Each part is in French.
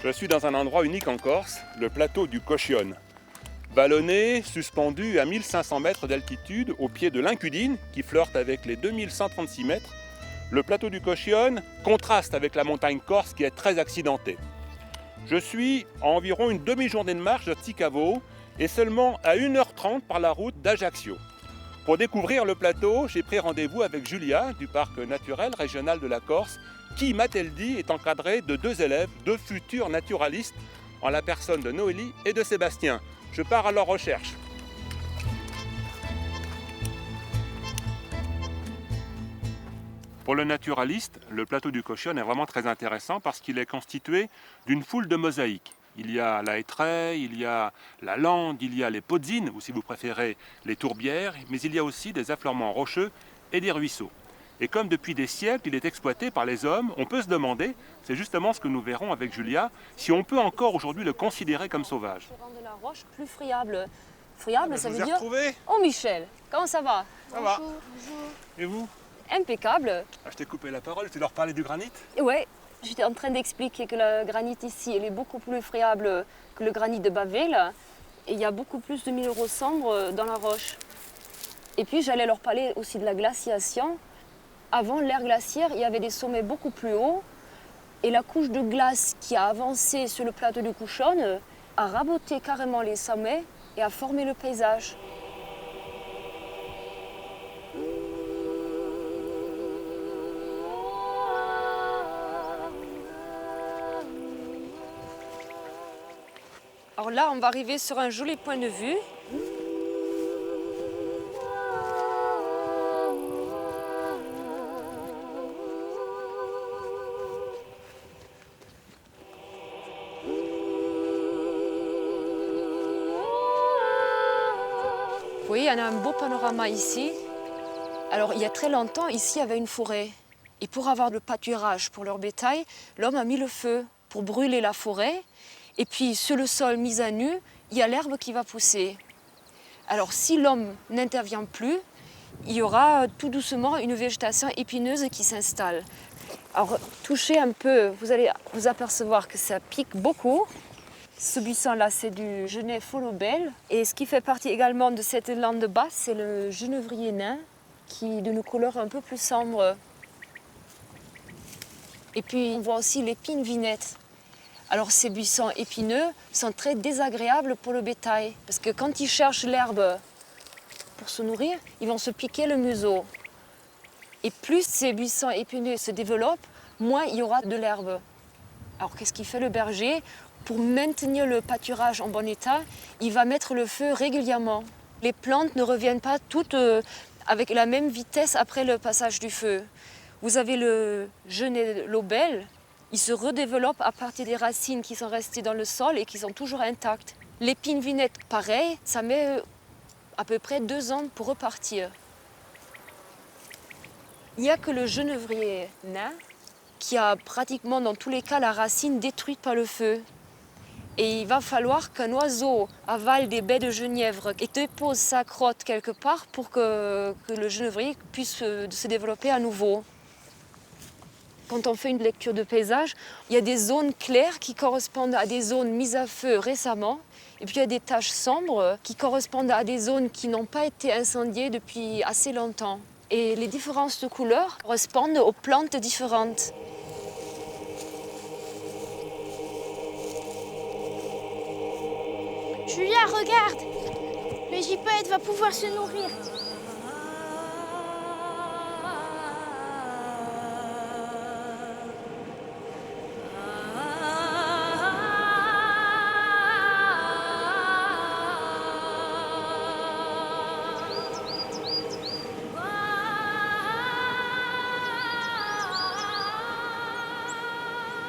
Je suis dans un endroit unique en Corse, le plateau du Coscione. Vallonné, suspendu à 1500 mètres d'altitude, au pied de l'Incudine, qui flirte avec les 2136 mètres, le plateau du Coscione contraste avec la montagne corse qui est très accidentée. Je suis à environ une demi-journée de marche de Ticavo et seulement à 1h30 par la route d'Ajaccio. Pour découvrir le plateau, j'ai pris rendez-vous avec Julia du parc naturel régional de la Corse, qui, m'a-t-elle dit, est encadrée de 2 élèves, 2 futurs naturalistes, en la personne de Noélie et de Sébastien. Je pars à leur recherche. Pour le naturaliste, le plateau du Coscione est vraiment très intéressant parce qu'il est constitué d'une foule de mosaïques. Il y a la hêtraie, il y a la lande, il y a les podzines, ou si vous préférez les tourbières, mais il y a aussi des affleurements rocheux et des ruisseaux. Et comme depuis des siècles, il est exploité par les hommes, on peut se demander, c'est justement ce que nous verrons avec Julia, si on peut encore aujourd'hui le considérer comme sauvage. Pour rendre la roche plus friable. Friable, ça veut dire... Retrouvé. Oh Michel, comment ça va? Ça va. Bonjour. Et vous? Impeccable. Je t'ai coupé la parole, tu leur parlais du granit? Ouais, j'étais en train d'expliquer que le granit ici, il est beaucoup plus friable que le granit de Bavelle. Et il y a beaucoup plus de minéraux sombres dans la roche. Et puis j'allais leur parler aussi de la glaciation. Avant l'ère glaciaire, il y avait des sommets beaucoup plus hauts et la couche de glace qui a avancé sur le plateau du Coscione a raboté carrément les sommets et a formé le paysage. Alors là, on va arriver sur un joli point de vue. Vous voyez, on a un beau panorama ici. Alors, il y a très longtemps, ici, il y avait une forêt. Et pour avoir le pâturage pour leur bétail, l'homme a mis le feu pour brûler la forêt. Et puis, sur le sol mis à nu, il y a l'herbe qui va pousser. Alors, si l'homme n'intervient plus, il y aura tout doucement une végétation épineuse qui s'installe. Alors, touchez un peu, vous allez vous apercevoir que ça pique beaucoup. Ce buisson-là, c'est du genêt folobel. Et ce qui fait partie également de cette lande basse, c'est le genévrier nain, qui est d'une couleur un peu plus sombre. Et puis, on voit aussi l'épine vinette. Alors, ces buissons épineux sont très désagréables pour le bétail, parce que quand ils cherchent l'herbe pour se nourrir, ils vont se piquer le museau. Et plus ces buissons épineux se développent, moins il y aura de l'herbe. Alors, qu'est-ce qu'il fait le berger? Pour maintenir le pâturage en bon état, il va mettre le feu régulièrement. Les plantes ne reviennent pas toutes avec la même vitesse après le passage du feu. Vous avez le genêt lobel, il se redéveloppe à partir des racines qui sont restées dans le sol et qui sont toujours intactes. L'épine vinette, pareil, ça met à peu près 2 ans pour repartir. Il n'y a que le genévrier nain qui a pratiquement dans tous les cas la racine détruite par le feu. Et il va falloir qu'un oiseau avale des baies de genièvre et dépose sa crotte quelque part pour que le genévrier puisse se développer à nouveau. Quand on fait une lecture de paysage, il y a des zones claires qui correspondent à des zones mises à feu récemment. Et puis il y a des taches sombres qui correspondent à des zones qui n'ont pas été incendiées depuis assez longtemps. Et les différences de couleurs correspondent aux plantes différentes. Julia, regarde! Le gypaète va pouvoir se nourrir.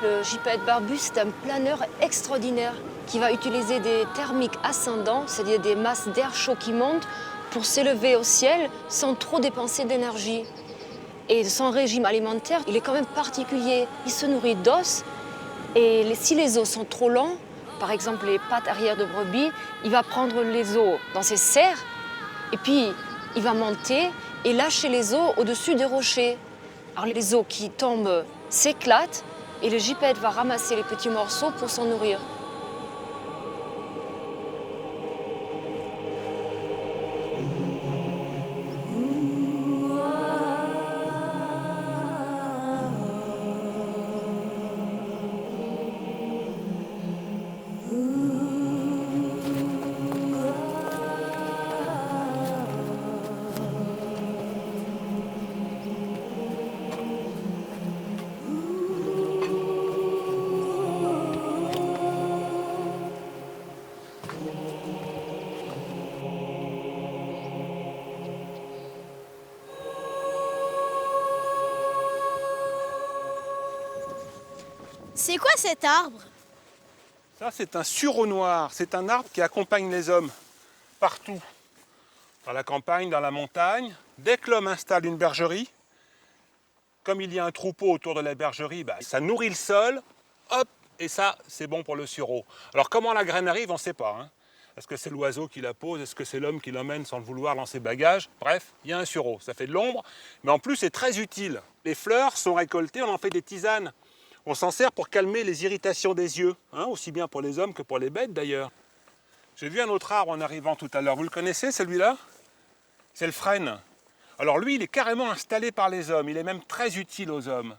Le gypaète barbu, c'est un planeur extraordinaire qui va utiliser des thermiques ascendants, c'est-à-dire des masses d'air chaud qui montent pour s'élever au ciel sans trop dépenser d'énergie. Et son régime alimentaire, il est quand même particulier. Il se nourrit d'os et si les os sont trop longs, par exemple les pattes arrière de brebis, il va prendre les os dans ses serres et puis il va monter et lâcher les os au-dessus des rochers. Alors les os qui tombent s'éclatent Et le gypaète va ramasser les petits morceaux pour s'en nourrir. C'est quoi cet arbre? Ça, c'est un sureau noir. C'est un arbre qui accompagne les hommes partout. Dans la campagne, dans la montagne. Dès que l'homme installe une bergerie, comme il y a un troupeau autour de la bergerie, ça nourrit le sol, hop, et ça, c'est bon pour le sureau. Alors comment la graine arrive, on ne sait pas. Hein. Est-ce que c'est l'oiseau qui la pose? Est-ce que c'est l'homme qui l'emmène sans le vouloir dans ses bagages? Bref, il y a un sureau. Ça fait de l'ombre, mais en plus, c'est très utile. Les fleurs sont récoltées, on en fait des tisanes. On s'en sert pour calmer les irritations des yeux, hein, aussi bien pour les hommes que pour les bêtes d'ailleurs. J'ai vu un autre arbre en arrivant tout à l'heure. Vous le connaissez celui-là? C'est le frêne. Alors lui, il est carrément installé par les hommes. Il est même très utile aux hommes.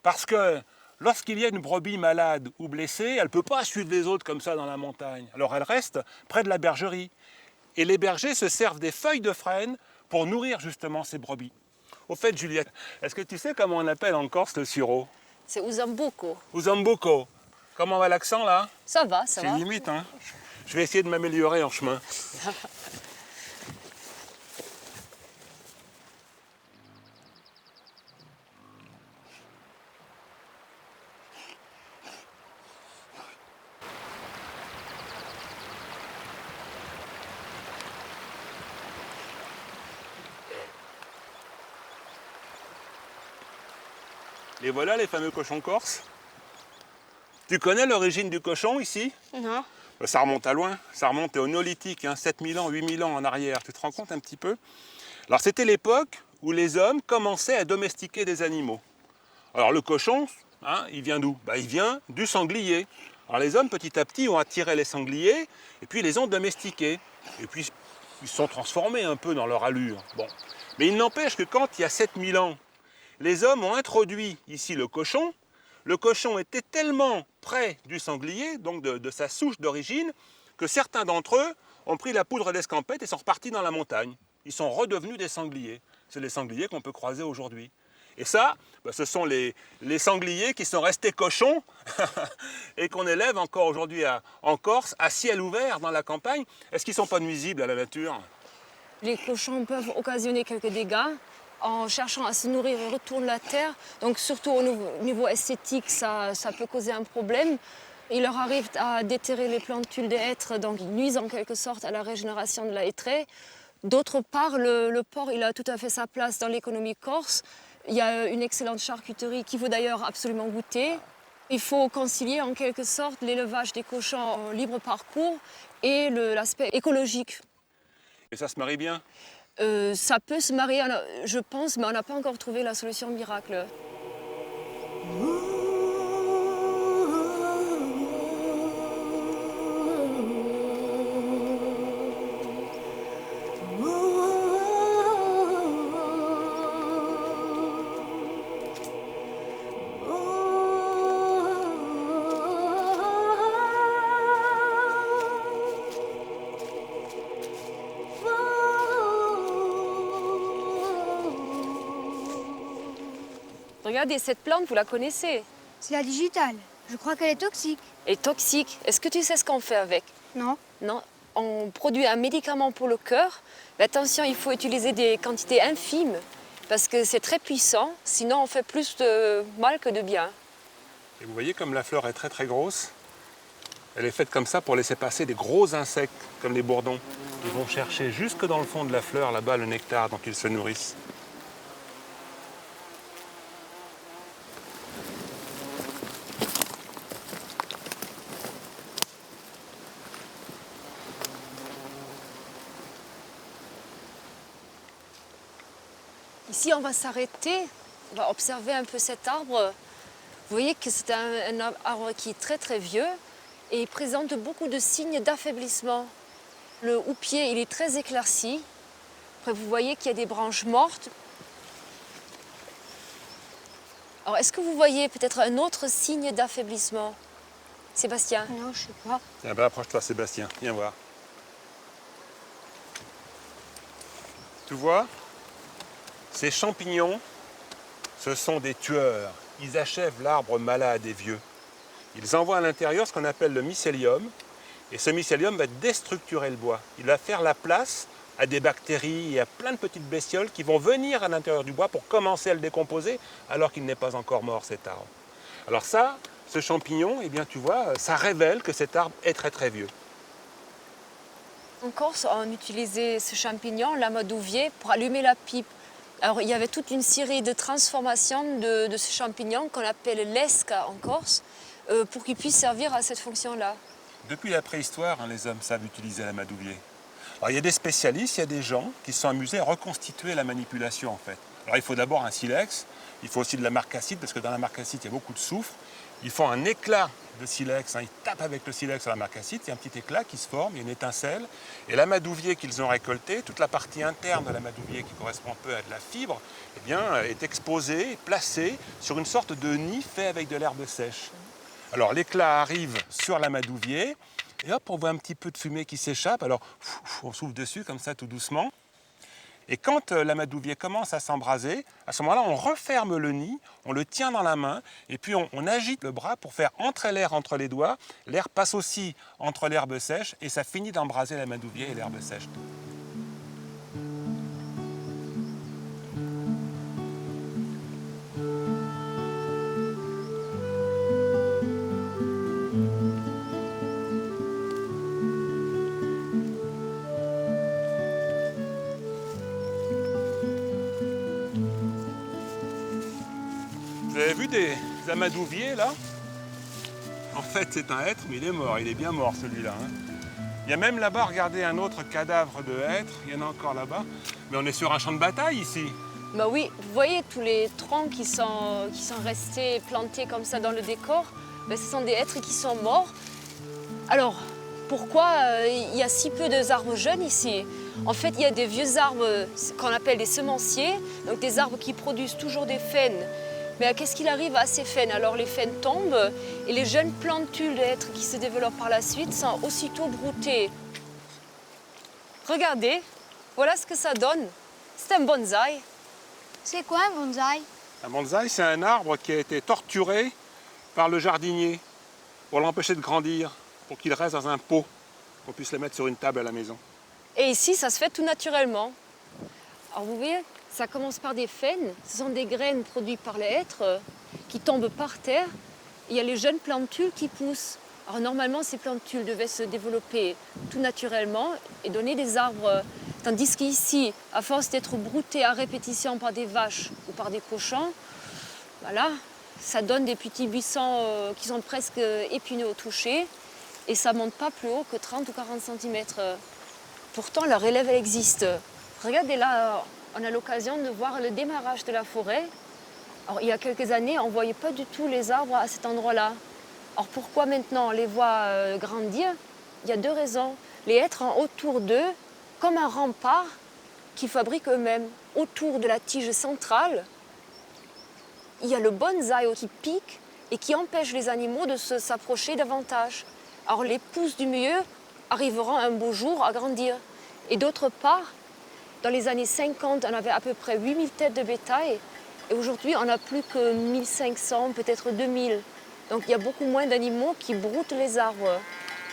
Parce que lorsqu'il y a une brebis malade ou blessée, elle ne peut pas suivre les autres comme ça dans la montagne. Alors elle reste près de la bergerie. Et les bergers se servent des feuilles de frêne pour nourrir justement ces brebis. Au fait, Juliette, est-ce que tu sais comment on appelle en Corse le sureau? C'est Uzambuco. Uzambuco. Comment va l'accent là? Ça va, ça va. C'est limite, hein? Je vais essayer de m'améliorer en chemin. Et voilà les fameux cochons corses. Tu connais l'origine du cochon ici? Non. Ça remonte à loin, ça remonte au néolithique, 7000 ans, 8000 ans en arrière. Tu te rends compte un petit peu? Alors c'était l'époque où les hommes commençaient à domestiquer des animaux. Alors le cochon, il vient d'où? Il vient du sanglier. Alors les hommes petit à petit ont attiré les sangliers et puis les ont domestiqués. Et puis ils se sont transformés un peu dans leur allure. Bon. Mais il n'empêche que quand il y a 7000 ans, les hommes ont introduit ici le cochon. Le cochon était tellement près du sanglier, donc de sa souche d'origine, que certains d'entre eux ont pris la poudre d'escampette et sont repartis dans la montagne. Ils sont redevenus des sangliers. C'est les sangliers qu'on peut croiser aujourd'hui. Et ça, ce sont les sangliers qui sont restés cochons et qu'on élève encore aujourd'hui en Corse, à ciel ouvert dans la campagne. Est-ce qu'ils ne sont pas nuisibles à la nature? Les cochons peuvent occasionner quelques dégâts. En cherchant à se nourrir, ils retournent la terre. Donc surtout au niveau esthétique, ça peut causer un problème. Il leur arrive à déterrer les plantules des hêtres, donc ils nuisent en quelque sorte à la régénération de la hêtraie. D'autre part, le porc, il a tout à fait sa place dans l'économie corse. Il y a une excellente charcuterie qu'il faut d'ailleurs absolument goûter. Il faut concilier en quelque sorte l'élevage des cochons en libre parcours et l'aspect écologique. Et ça se marie bien? Ça peut se marier, je pense, mais on n'a pas encore trouvé la solution miracle. Regardez, cette plante, vous la connaissez. C'est la digitale. Je crois qu'elle est toxique. Elle est toxique. Est-ce que tu sais ce qu'on fait avec? Non. Non. On produit un médicament pour le cœur. Mais attention, il faut utiliser des quantités infimes parce que c'est très puissant. Sinon, on fait plus de mal que de bien. Et vous voyez comme la fleur est très très grosse. Elle est faite comme ça pour laisser passer des gros insectes comme les bourdons. Ils vont chercher jusque dans le fond de la fleur, là-bas, le nectar dont ils se nourrissent. Ici, on va s'arrêter, on va observer un peu cet arbre. voyez que c'est un arbre qui est très très vieux et il présente beaucoup de signes d'affaiblissement. Le houppier, il est très éclairci. Après, vous voyez qu'il y a des branches mortes. Alors, est-ce que vous voyez peut-être un autre signe d'affaiblissement, Sébastien? Non, je sais pas. Tiens, ben approche-toi Sébastien, viens voir. Tu vois, ces champignons, ce sont des tueurs. Ils achèvent l'arbre malade et vieux. Ils envoient à l'intérieur ce qu'on appelle le mycélium. Et ce mycélium va déstructurer le bois. Il va faire la place à des bactéries et à plein de petites bestioles qui vont venir à l'intérieur du bois pour commencer à le décomposer alors qu'il n'est pas encore mort cet arbre. Alors ça, ce champignon, eh bien tu vois, ça révèle que cet arbre est très très vieux. En Corse, on utilisait ce champignon, l'amadouvier, pour allumer la pipe. Alors, il y avait toute une série de transformations de ce champignon qu'on appelle l'esca en Corse, pour qu'il puisse servir à cette fonction-là. Depuis la préhistoire, les hommes savent utiliser l'amadouvier. Alors il y a des spécialistes, il y a des gens qui se sont amusés à reconstituer la manipulation en fait. Alors il faut d'abord un silex, il faut aussi de la marcassite, parce que dans la marcassite il y a beaucoup de soufre. Ils font un éclat de silex, ils tapent avec le silex sur la marcassite, il y a un petit éclat qui se forme, il y a une étincelle. Et l'amadouvier qu'ils ont récolté, toute la partie interne de l'amadouvier qui correspond un peu à de la fibre, eh bien, est exposée, placée sur une sorte de nid fait avec de l'herbe sèche. Alors l'éclat arrive sur l'amadouvier, et hop, on voit un petit peu de fumée qui s'échappe. Alors on souffle dessus comme ça tout doucement. Et quand l'amadouvier commence à s'embraser, à ce moment-là, on referme le nid, on le tient dans la main, et puis on agite le bras pour faire entrer l'air entre les doigts. L'air passe aussi entre l'herbe sèche, et ça finit d'embraser l'amadouvier et l'herbe sèche. Vous avez vu des amadouviers là? En fait c'est un hêtre, mais il est mort, il est bien mort celui-là. Hein. Il y a même là-bas, regardez, un autre cadavre de hêtre, il y en a encore là-bas. Mais on est sur un champ de bataille ici. Bah oui, vous voyez tous les troncs qui sont restés plantés comme ça dans le décor, ben, ce sont des hêtres qui sont morts. Alors, pourquoi il y a si peu d'arbres jeunes ici? En fait, il y a des vieux arbres qu'on appelle des semenciers, donc des arbres qui produisent toujours des faines. Mais qu'est-ce qu'il arrive à ces faines? Alors les faines tombent et les jeunes plantules d'êtres qui se développent par la suite sont aussitôt broutées. Regardez, voilà ce que ça donne. C'est un bonsaï. C'est quoi un bonsaï? Un bonsaï, c'est un arbre qui a été torturé par le jardinier pour l'empêcher de grandir, pour qu'il reste dans un pot, qu'on puisse le mettre sur une table à la maison. Et ici, ça se fait tout naturellement. Alors vous voyez, ça commence par des faines. Ce sont des graines produites par les hêtres qui tombent par terre. Il y a les jeunes plantules qui poussent. Alors normalement, ces plantules devaient se développer tout naturellement et donner des arbres. Tandis qu'ici, à force d'être broutées à répétition par des vaches ou par des cochons, voilà, ça donne des petits buissons qui sont presque épineux au toucher. Et ça ne monte pas plus haut que 30 ou 40 cm. Pourtant, la relève, elle existe. Regardez là, on a l'occasion de voir le démarrage de la forêt. Alors, il y a quelques années, on ne voyait pas du tout les arbres à cet endroit-là. Alors pourquoi maintenant on les voit grandir? Il y a deux raisons. Les hêtres ont autour d'eux comme un rempart qu'ils fabriquent eux-mêmes. Autour de la tige centrale, il y a le bonsaï qui pique et qui empêche les animaux de s'approcher davantage. Alors les pousses du milieu arriveront un beau jour à grandir. Et d'autre part, dans les années 50, on avait à peu près 8000 têtes de bétail. Et aujourd'hui, on n'a plus que 1500, peut-être 2000. Donc il y a beaucoup moins d'animaux qui broutent les arbres.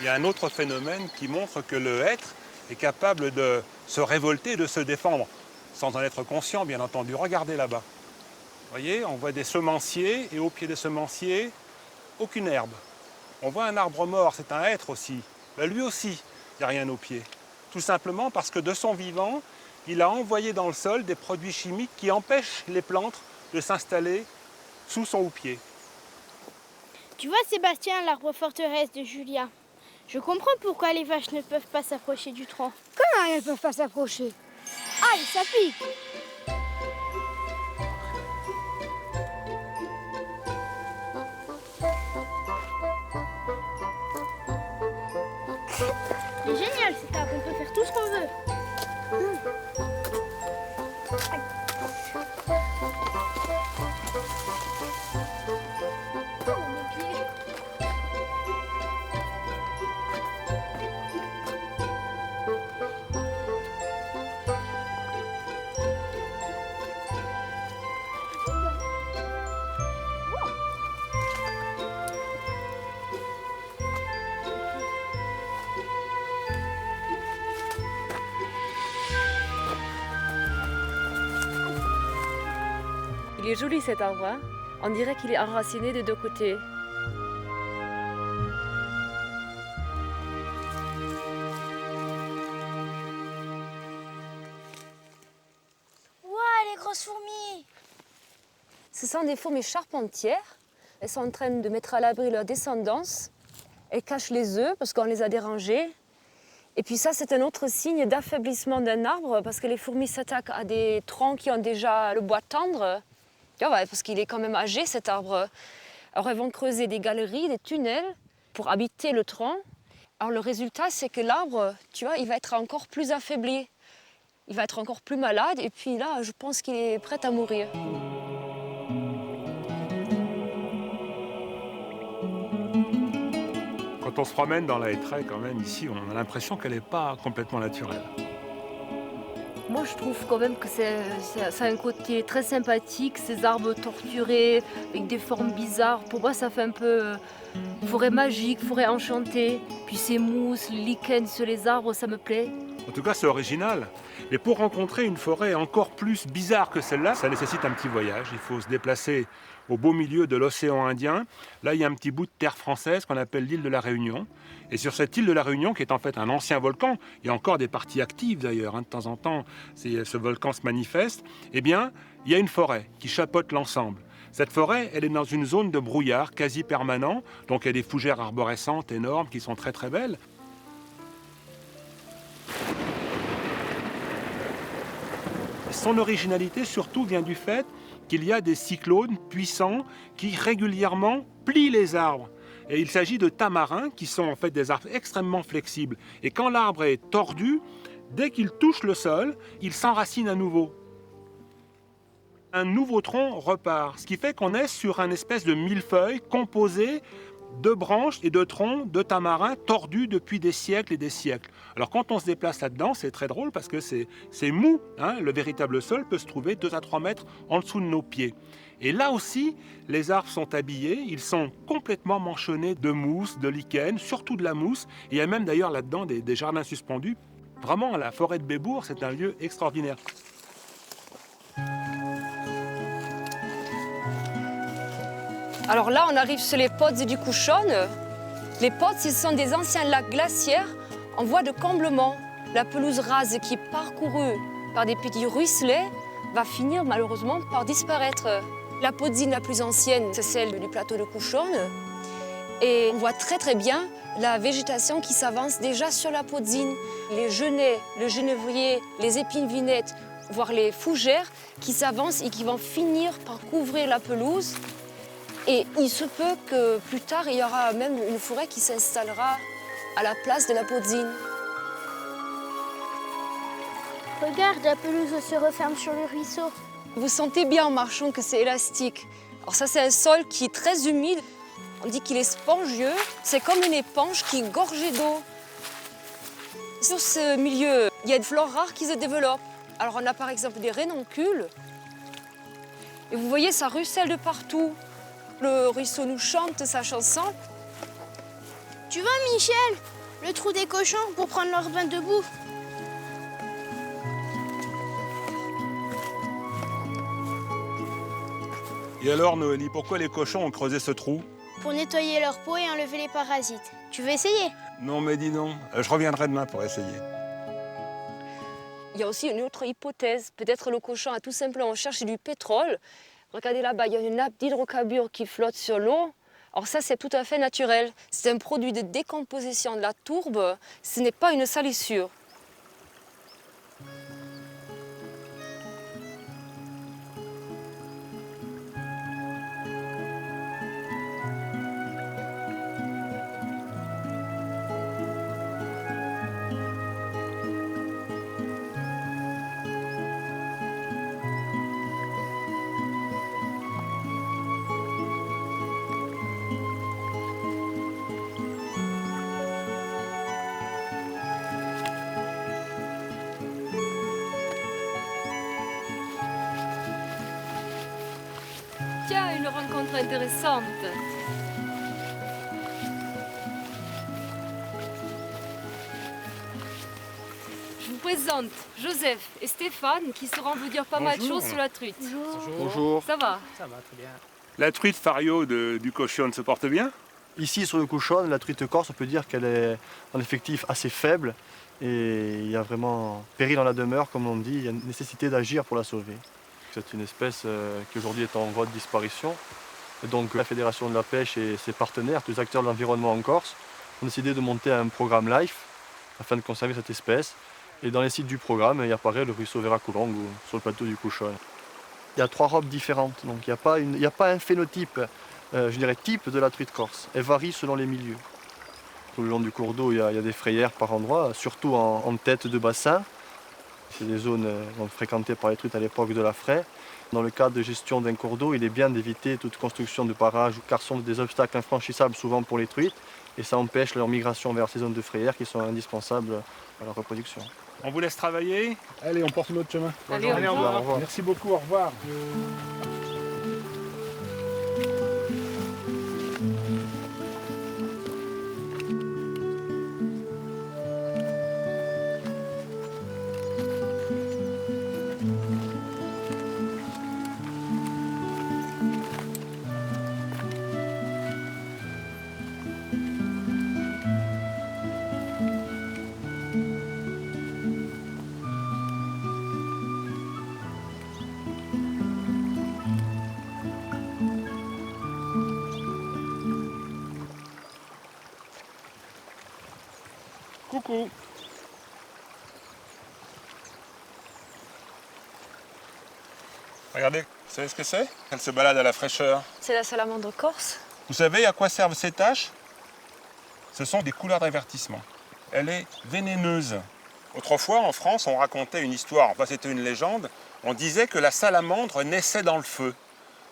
Il y a un autre phénomène qui montre que le hêtre est capable de se révolter, de se défendre, sans en être conscient, bien entendu. Regardez là-bas. Vous voyez, on voit des semenciers, et au pied des semenciers, aucune herbe. On voit un arbre mort, c'est un hêtre aussi. Ben, lui aussi, il n'y a rien au pied. Tout simplement parce que de son vivant, il a envoyé dans le sol des produits chimiques qui empêchent les plantes de s'installer sous son houppier. Tu vois, Sébastien, l'arbre forteresse de Julia. Je comprends pourquoi les vaches ne peuvent pas s'approcher du tronc. Comment elles ne peuvent pas s'approcher? Aïe, ça pique! C'est génial, c'est ça, on peut faire tout ce qu'on veut. Il est joli cet arbre, hein. On dirait qu'il est enraciné des deux côtés. Ouah, les grosses fourmis! Ce sont des fourmis charpentières. Elles sont en train de mettre à l'abri leur descendance. Elles cachent les œufs parce qu'on les a dérangées. Et puis ça, c'est un autre signe d'affaiblissement d'un arbre parce que les fourmis s'attaquent à des troncs qui ont déjà le bois tendre. Tu vois, parce qu'il est quand même âgé cet arbre. Alors elles vont creuser des galeries, des tunnels pour habiter le tronc. Alors le résultat, c'est que l'arbre, tu vois, il va être encore plus affaibli. Il va être encore plus malade et puis là, je pense qu'il est prêt à mourir. Quand on se promène dans la hêtraie, quand même, ici, on a l'impression qu'elle n'est pas complètement naturelle. Moi, je trouve quand même que ça a un côté très sympathique, ces arbres torturés, avec des formes bizarres. Pour moi, ça fait un peu forêt magique, forêt enchantée. Puis ces mousses, les lichens sur les arbres, ça me plaît. En tout cas, c'est original. Mais pour rencontrer une forêt encore plus bizarre que celle-là, ça nécessite un petit voyage. Il faut se déplacer au beau milieu de l'océan Indien. Là, il y a un petit bout de terre française qu'on appelle l'île de la Réunion. Et sur cette île de la Réunion, qui est en fait un ancien volcan, il y a encore des parties actives d'ailleurs, de temps en temps, ce volcan se manifeste, eh bien, il y a une forêt qui chapeaute l'ensemble. Cette forêt, elle est dans une zone de brouillard quasi permanent, donc il y a des fougères arborescentes énormes qui sont très très belles. Son originalité surtout vient du fait qu'il y a des cyclones puissants qui régulièrement plient les arbres. Et il s'agit de tamarins qui sont en fait des arbres extrêmement flexibles. Et quand l'arbre est tordu, dès qu'il touche le sol, il s'enracine à nouveau. Un nouveau tronc repart, ce qui fait qu'on est sur un espèce de millefeuille composé de branches et de troncs de tamarins tordus depuis des siècles et des siècles. Alors quand on se déplace là-dedans, c'est très drôle parce que c'est mou. Le véritable sol peut se trouver 2 à 3 mètres en dessous de nos pieds. Et là aussi, les arbres sont habillés, ils sont complètement manchonnés de mousse, de lichen, surtout de la mousse. Et il y a même d'ailleurs là-dedans des jardins suspendus. Vraiment, la forêt de Bébourg, c'est un lieu extraordinaire. Alors là, on arrive sur les Pods du Couchonne. Les Pods, ce sont des anciens lacs glaciaires en voie de comblement. La pelouse rase qui est parcourue par des petits ruisselets va finir malheureusement par disparaître. La podzine la plus ancienne, c'est celle du plateau de Couchonne. Et on voit très très bien la végétation qui s'avance déjà sur la podzine. Les genêts, le genévrier, les épines vinettes, voire les fougères qui s'avancent et qui vont finir par couvrir la pelouse. Et il se peut que plus tard, il y aura même une forêt qui s'installera à la place de la podzine. Regarde, la pelouse se referme sur le ruisseau. Vous sentez bien en marchant que c'est élastique. Alors ça, c'est un sol qui est très humide. On dit qu'il est spongieux. C'est comme une éponge qui est gorgée d'eau. Sur ce milieu, il y a des fleurs rares qui se développent. Alors on a par exemple des renoncules. Et vous voyez, ça ruisselle de partout. Le ruisseau nous chante sa chanson. Tu vois, Michel, le trou des cochons pour prendre leur bain debout. Et alors, Noélie, pourquoi les cochons ont creusé ce trou? Pour nettoyer leur peau et enlever les parasites. Tu veux essayer? Non, mais dis non. Je reviendrai demain pour essayer. Il y a aussi une autre hypothèse. Peut-être le cochon a tout simplement cherché du pétrole. Regardez là-bas, il y a une nappe d'hydrocarbures qui flotte sur l'eau. Alors ça, c'est tout à fait naturel. C'est un produit de décomposition de la tourbe. Ce n'est pas une salissure. Tiens, une rencontre intéressante. Je vous présente Joseph et Stéphane qui sauront vous dire pas mal de choses sur la truite. Bonjour. Ça va? Ça va, très bien. La truite Fario du Cochionne se porte bien? Ici, sur le Couchonne, la truite corse, on peut dire qu'elle est en effectif assez faible et il y a vraiment péril dans la demeure, comme on dit, il y a nécessité d'agir pour la sauver. C'est une espèce qui aujourd'hui est en voie de disparition. Et donc la Fédération de la pêche et ses partenaires, tous les acteurs de l'environnement en Corse, ont décidé de monter un programme LIFE afin de conserver cette espèce. Et dans les sites du programme, il apparaît le ruisseau Véracoulong ou sur le plateau du Couchonne. Il y a 3 robes différentes, donc il n'y a pas un phénotype, je dirais type de la truite corse. Elle varie selon les milieux. Tout le long du cours d'eau, il y a des frayères par endroits, surtout en tête de bassin. C'est des zones fréquentées par les truites à l'époque de la fraie. Dans le cadre de gestion d'un cours d'eau, il est bien d'éviter toute construction de barrages car ce sont des obstacles infranchissables souvent pour les truites et ça empêche leur migration vers ces zones de frayères qui sont indispensables à leur reproduction. On vous laisse travailler. Allez, on porte notre chemin. Allez, au Allez, au revoir. revoir. Merci beaucoup, au revoir. Coucou. Regardez, vous savez ce que c'est? Elle se balade à la fraîcheur. C'est la salamandre corse. Vous savez à quoi servent ces taches? Ce sont des couleurs d'avertissement. Elle est vénéneuse. Autrefois, en France, on racontait une histoire, enfin c'était une légende, on disait que la salamandre naissait dans le feu.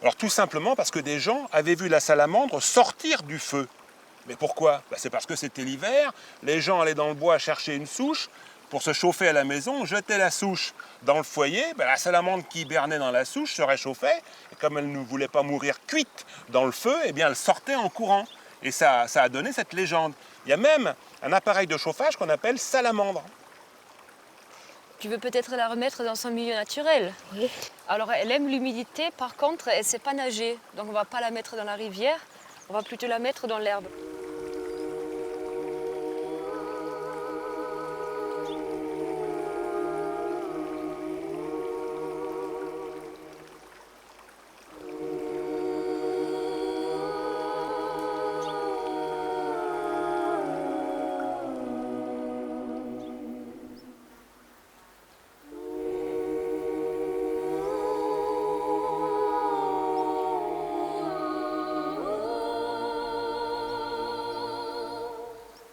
Alors tout simplement parce que des gens avaient vu la salamandre sortir du feu. Mais pourquoi? C'est parce que c'était l'hiver, les gens allaient dans le bois chercher une souche, pour se chauffer à la maison, jetaient la souche dans le foyer, la salamandre qui hibernait dans la souche se réchauffait, et comme elle ne voulait pas mourir cuite dans le feu, eh bien elle sortait en courant. Et ça a donné cette légende. Il y a même un appareil de chauffage qu'on appelle salamandre. Tu veux peut-être la remettre dans son milieu naturel? Oui. Alors elle aime l'humidité, par contre elle ne sait pas nager. Donc on ne va pas la mettre dans la rivière, on va plutôt la mettre dans l'herbe.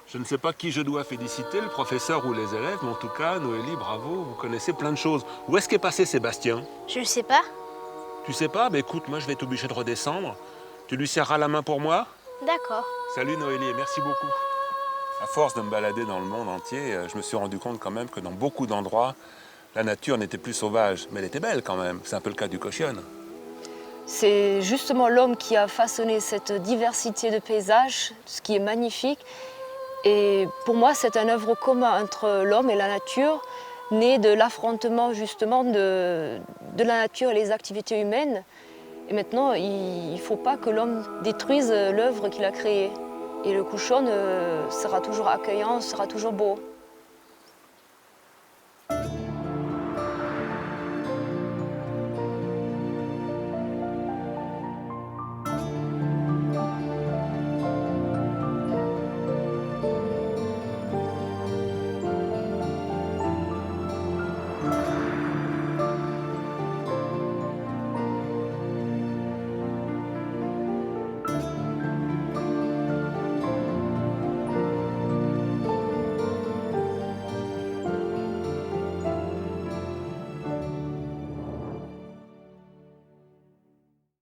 Je ne sais pas qui je dois féliciter, le professeur ou les élèves, mais en tout cas, Noélie, bravo, vous connaissez plein de choses. Où est-ce qu'est passé Sébastien? Je ne sais pas. Tu sais pas? Écoute, moi je vais être obligé de redescendre. Tu lui serras la main pour moi? D'accord. Salut Noélie et merci beaucoup. À force de me balader dans le monde entier, je me suis rendu compte quand même que dans beaucoup d'endroits, la nature n'était plus sauvage, mais elle était belle quand même. C'est un peu le cas du Cochionne. C'est justement l'homme qui a façonné cette diversité de paysages, ce qui est magnifique. Et pour moi, c'est un œuvre commun entre l'homme et la nature, né de l'affrontement justement de la nature et les activités humaines. Et maintenant, il ne faut pas que l'homme détruise l'œuvre qu'il a créée. Et le Couchonne sera toujours accueillant, sera toujours beau.